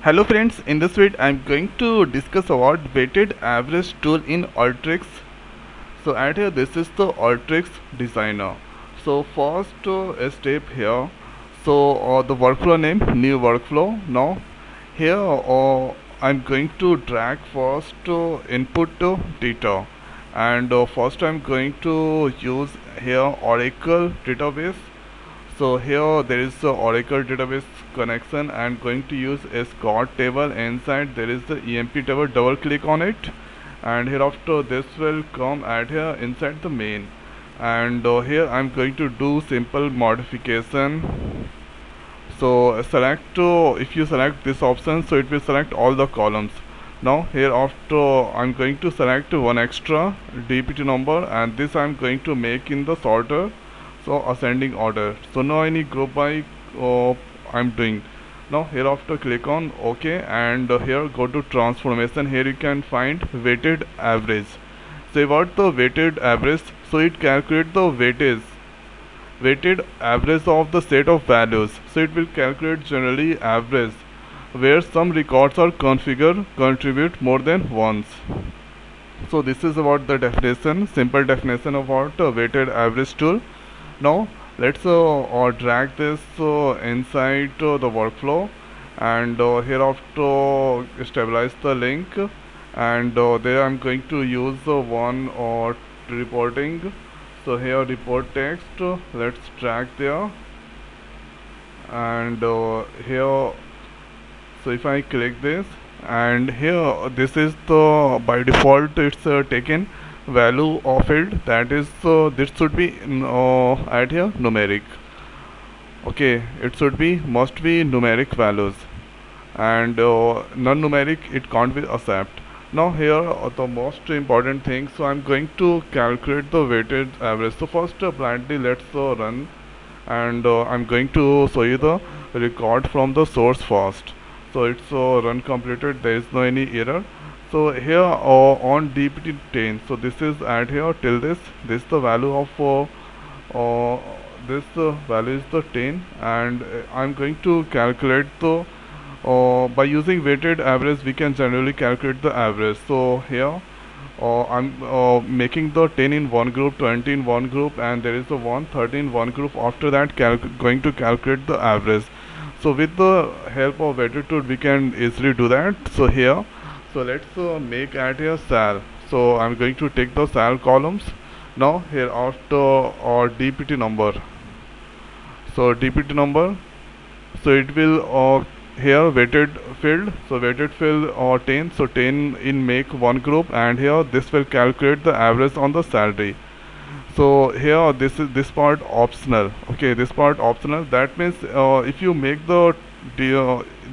Hello friends, in this video I am going to discuss about weighted average tool in Alteryx. So at here this is the Alteryx designer. So first step here, so the workflow name, new workflow. Now here I'm going to drag first input data, and first I'm going to use here Oracle database. So here there is the Oracle database connection and going to use a Scott table. Inside there is the EMP table. Double click on it, and hereafter this will come at here inside the main. And here I'm going to do simple modification. So select if you select this option, so it will select all the columns. Now here after I'm going to select one extra DPT number, and this I'm going to make in the sorter, so ascending order. So now any group by I'm doing. Now hereafter click on OK, and here go to transformation. Here you can find weighted average. Say what the weighted average, so it calculates the weighted average of the set of values. So it will calculate generally average where some records are configured contribute more than once. So this is about the definition, simple definition about weighted average tool. Now let's drag this inside the workflow, and hereafter stabilize the link, and there I'm going to use one reporting. So here report text, let's drag there, and here, so if I click this, and here this is the by default it's taken value of field, that is this should be at here numeric. Okay, it should be must be numeric values, and non-numeric it can't be accept. Now here the most important thing, so I'm going to calculate the weighted average. So first blindly let's run, and I'm going to show you the record from the source first. So it's run completed, there is no any error. So here on dpt10, so this is at here till this the value of this value is the 10, and I'm going to calculate the by using weighted average we can generally calculate the average. So here I'm making the 10 in one group, 20 in one group, and there is the 130 in one group. After that going to calculate the average. So with the help of weighted tool we can easily do that. So here, so let's make at here sal. So I'm going to take the sal columns. Now here after dpt number, so dpt number, so it will here weighted field, so weighted field 10, so 10 in make one group, and here this will calculate the average on the salary. So here this part optional. Okay, this part optional, that means if you make the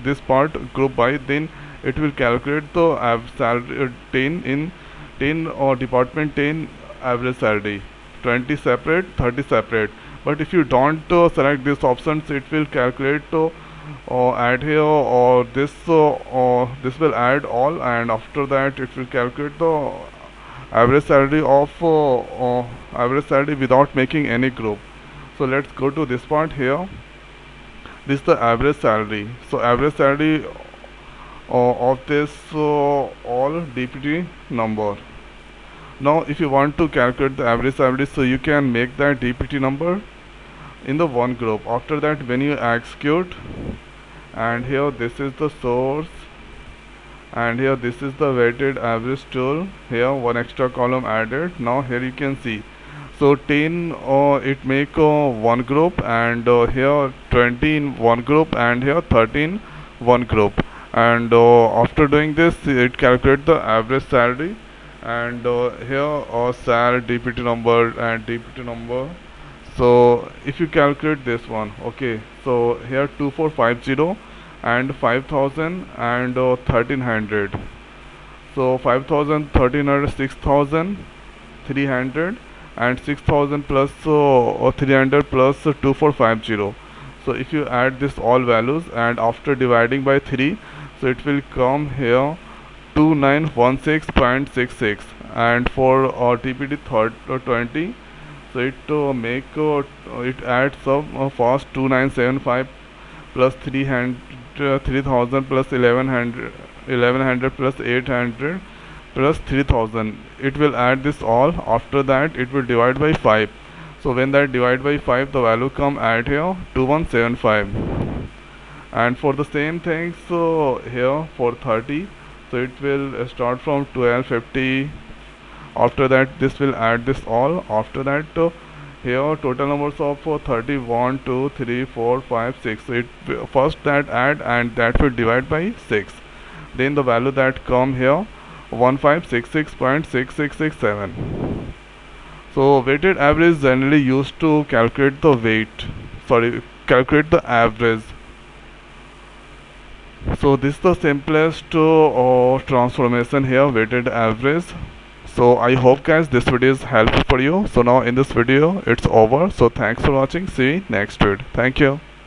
this part group by, then it will calculate the salary 10 in 10 or department 10 average salary, 20 separate, 30 separate. But if you don't select this options, it will calculate add here, or this will add all, and after that it will calculate the average salary of average salary without making any group. So let's go to this part here. This is the average salary. So average salary of this all dpt number. Now if you want to calculate the average salary, so you can make that dpt number in the one group. After that when you execute, and here this is the source, and here this is the weighted average tool, here one extra column added. Now here you can see, so 10 it make one group, and here 20 in one group, and here 13 one group, and after doing this it calculate the average salary, and here sal dpt number and dpt number. So if you calculate this one, okay, so here 2450 and 5000 and 1300. So 5000, 1300, 6300, and 6000 plus 300 plus 2450. So if you add this all values and after dividing by 3, so it will come here 2916.66, and for TPD 20, so it it adds up fast 2975 plus 300 3000 plus 1100 plus 800 plus 3000. It will add this all. After that it will divide by 5. So when that divide by 5, the value come add here 2175. And for the same thing, so here for 30, so it will start from 1250. After that this will add this all. After that here total numbers of 30, 1 2 3 4 5 6. So it first that add and that will divide by 6. Then the value that come here 1566.6667. So weighted average is generally used to calculate the calculate the average. So this is the simplest transformation here, weighted average. So I hope guys this video is helpful for you. So now in this video it's over. So thanks for watching. See you next video. Thank you.